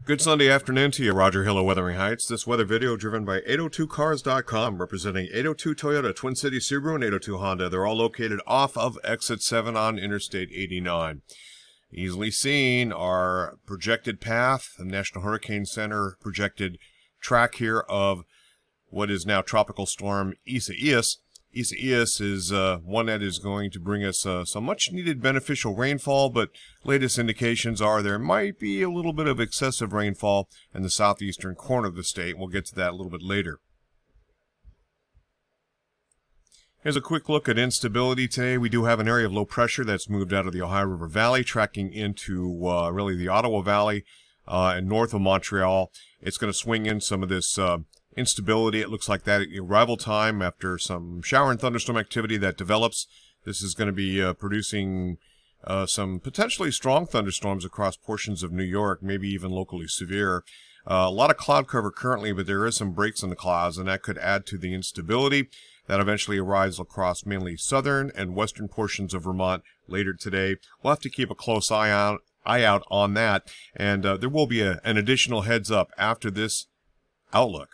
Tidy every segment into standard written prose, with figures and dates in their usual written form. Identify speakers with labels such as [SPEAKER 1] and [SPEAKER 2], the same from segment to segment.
[SPEAKER 1] Good Sunday afternoon to you, Roger Hill of Wuthering Heights. This weather video driven by 802cars.com, representing 802 Toyota, Twin City Subaru, and 802 Honda. They're all located off of Exit 7 on Interstate 89. Easily seen our projected path, the National Hurricane Center projected track here of what is now Tropical Storm ISAIAS. ISAIAS is one that is going to bring us some much-needed beneficial rainfall, but latest indications are there might be a little bit of excessive rainfall in the southeastern corner of the state. We'll get to that a little bit later. Here's a quick look at instability today. We do have an area of low pressure that's moved out of the Ohio River Valley, tracking into really the Ottawa Valley and north of Montreal. It's going to swing in some of this instability. It looks like that at arrival time after some shower and thunderstorm activity that develops. This is going to be producing some potentially strong thunderstorms across portions of New York, maybe even locally severe. A lot of cloud cover currently, but there is some breaks in the clouds, and that could add to the instability that eventually arrives across mainly southern and western portions of Vermont later today. We'll have to keep a close eye out on that, and there will be an additional heads up after this outlook.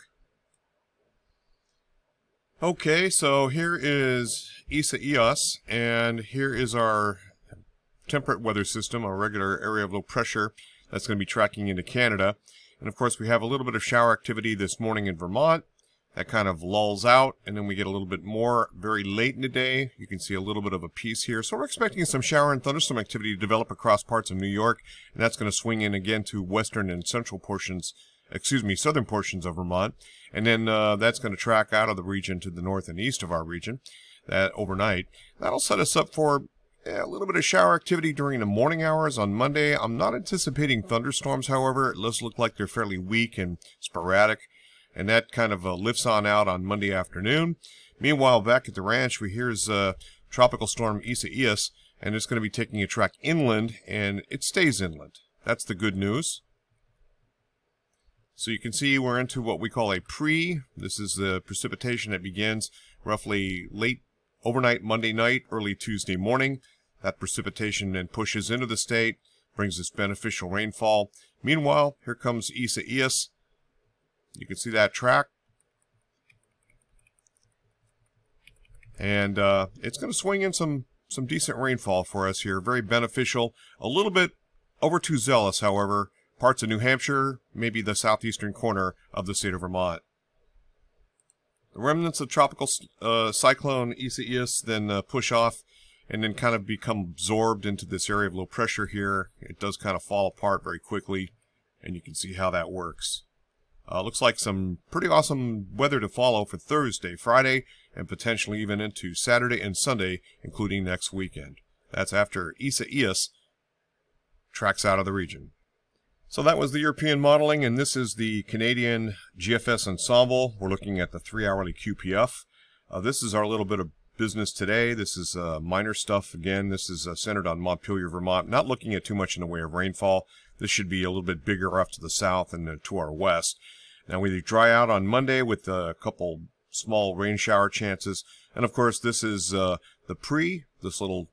[SPEAKER 1] Okay, so here is ISAIAS, and here is our temperate weather system, our regular area of low pressure that's going to be tracking into Canada. And of course, we have a little bit of shower activity this morning in Vermont. That kind of lulls out, and then we get a little bit more very late in the day. You can see a little bit of a piece here. So we're expecting some shower and thunderstorm activity to develop across parts of New York, and that's going to swing in again to western and central portions, southern portions of Vermont. And then that's going to track out of the region to the north and east of our region that overnight. That'll set us up for a little bit of shower activity during the morning hours on Monday. I'm not anticipating thunderstorms, however. It does look like they're fairly weak and sporadic, and that kind of lifts on out on Monday afternoon. Meanwhile, back at the ranch, here's Tropical Storm ISAIAS, and it's going to be taking a track inland, and it stays inland. That's the good news. So you can see we're into what we call a pre. This is the precipitation that begins roughly late overnight Monday night, early Tuesday morning. That precipitation then pushes into the state, brings us beneficial rainfall. Meanwhile, here comes ISAIAS. You can see that track. And it's going to swing in some decent rainfall for us here. Very beneficial. A little bit over too zealous, however. Parts of New Hampshire, maybe the southeastern corner of the state of Vermont. The remnants of tropical cyclone ISAIAS then push off and then kind of become absorbed into this area of low pressure here. It does kind of fall apart very quickly, and you can see how that works. Looks like some pretty awesome weather to follow for Thursday, Friday, and potentially even into Saturday and Sunday, including next weekend. That's after ISAIAS tracks out of the region. So that was the European modeling, and this is the Canadian GFS ensemble. We're looking at the 3-hourly QPF. This is our little bit of business today. This is minor stuff. Again, this is centered on Montpelier, Vermont. Not looking at too much in the way of rainfall. This should be a little bit bigger off to the south and to our west. Now we dry out on Monday with a couple small rain shower chances. And of course, this is the pre, this little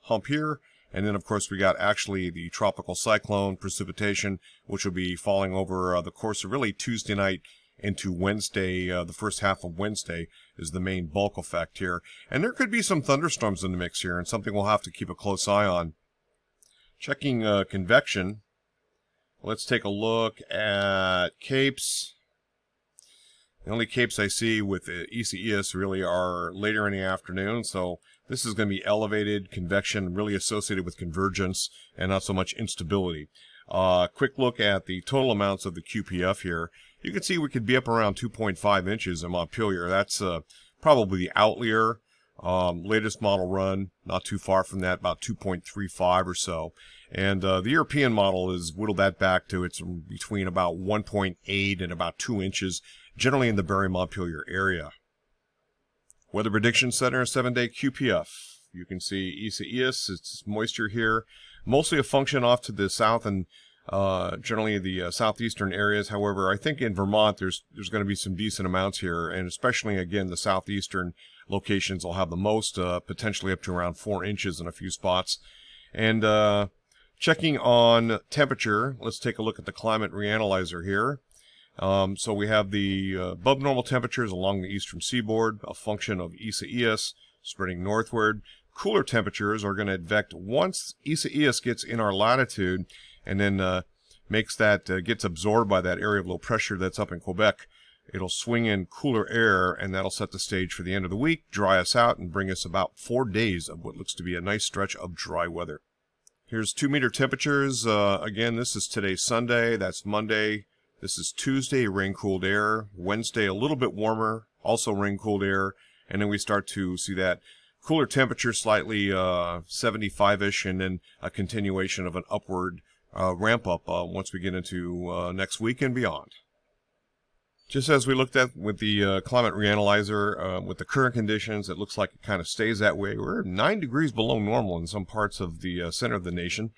[SPEAKER 1] hump here. And then, of course, we got actually the tropical cyclone precipitation, which will be falling over the course of really Tuesday night into Wednesday. The first half of Wednesday is the main bulk effect here. And there could be some thunderstorms in the mix here, and something we'll have to keep a close eye on. Checking convection. Let's take a look at capes. The only capes I see with ISAIAS really are later in the afternoon, so this is going to be elevated convection, really associated with convergence and not so much instability. Quick look at the total amounts of the QPF here. You can see we could be up around 2.5 inches in Montpelier. That's probably the outlier. Latest model run, not too far from that, about 2.35 or so. And the European model is whittled that back to it's between about 1.8 and about 2 inches, generally in the Barrie-Montpelier area. Weather Prediction Center, 7-day QPF. You can see ISAIAS, it's moisture here. Mostly a function off to the south and generally the southeastern areas. However, I think in Vermont there's going to be some decent amounts here, and especially, again, the southeastern locations will have the most, potentially up to around 4 inches in a few spots. And Checking on temperature, let's take a look at the climate reanalyzer here. So we have the above normal temperatures along the eastern seaboard, a function of ISAIAS spreading northward. Cooler temperatures are going to advect once ISAIAS gets in our latitude and then gets absorbed by that area of low pressure that's up in Quebec. It'll swing in cooler air, and that'll set the stage for the end of the week, dry us out, and bring us about 4 days of what looks to be a nice stretch of dry weather. Here's 2-meter temperatures. Again, this is today Sunday. That's Monday. This is Tuesday, rain-cooled air. Wednesday, a little bit warmer, also rain-cooled air. And then we start to see that cooler temperature, slightly 75-ish, and then a continuation of an upward ramp-up once we get into next week and beyond. Just as we looked at with the climate reanalyzer, with the current conditions, it looks like it kind of stays that way. We're 9 degrees below normal in some parts of the center of the nation,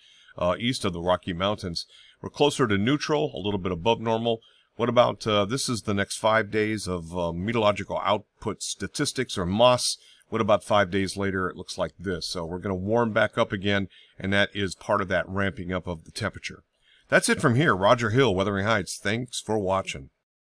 [SPEAKER 1] east of the Rocky Mountains. We're closer to neutral, a little bit above normal. What about, this is the next 5 days of meteorological output statistics, or MOS. What about 5 days later? It looks like this. So we're going to warm back up again, and that is part of that ramping up of the temperature. That's it from here. Roger Hill, Wuthering Heights. Thanks for watching.